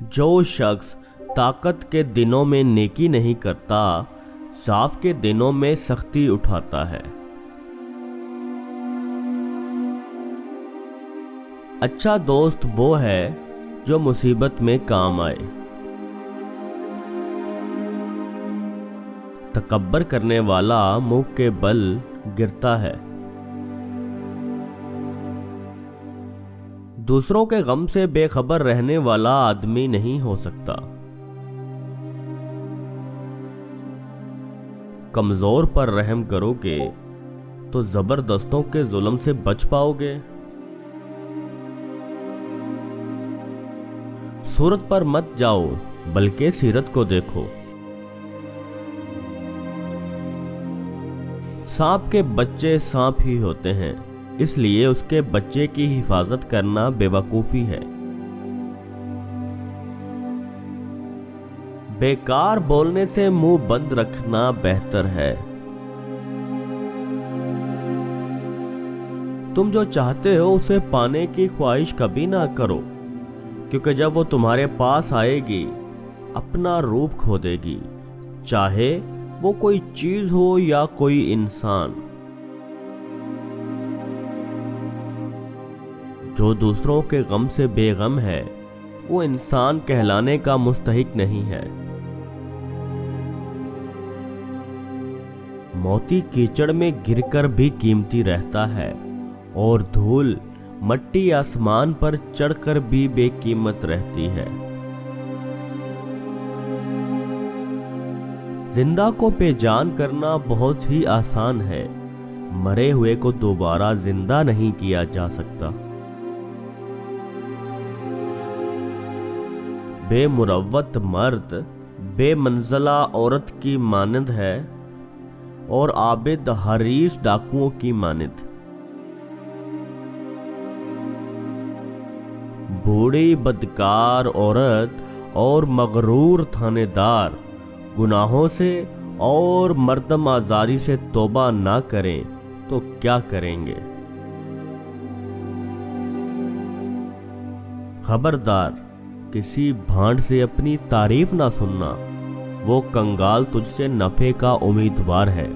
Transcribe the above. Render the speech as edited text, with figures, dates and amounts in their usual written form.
जो शख्स ताकत के दिनों में नेकी नहीं करता, ज़ाफ़ के दिनों में सख्ती उठाता है। अच्छा दोस्त वो है जो मुसीबत में काम आए। तकब्बर करने वाला मुंह के बल गिरता है। दूसरों के गम से बेखबर रहने वाला आदमी नहीं हो सकता। कमजोर पर रहम करोगे तो जबरदस्तों के जुल्म से बच पाओगे। सूरत पर मत जाओ बल्कि सीरत को देखो। सांप के बच्चे सांप ही होते हैं, इसलिए उसके बच्चे की हिफाजत करना बेवकूफ़ी है। बेकार बोलने से मुंह बंद रखना बेहतर है। तुम जो चाहते हो उसे पाने की ख्वाहिश कभी ना करो, क्योंकि जब वो तुम्हारे पास आएगी अपना रूप खो देगी, चाहे वो कोई चीज हो या कोई इंसान। जो दूसरों के गम से बेगम है वो इंसान कहलाने का मुस्तहिक नहीं है। मोती कीचड़ में गिरकर भी कीमती रहता है और धूल मट्टी आसमान पर चढ़कर भी बेकीमत रहती है। जिंदा को बेजान करना बहुत ही आसान है, मरे हुए को दोबारा जिंदा नहीं किया जा सकता। बेमुरव्वत मर्द बेमंज़ला औरत की मानंद है और आबिद हरीस डाकुओं की मानंद। बूढ़ी बदकार औरत और मगरूर थानेदार गुनाहों से और मर्दम आजारी से तौबा ना करें तो क्या करेंगे। खबरदार, किसी भांड से अपनी तारीफ ना सुनना, वो कंगाल तुझसे नफे का उम्मीदवार है।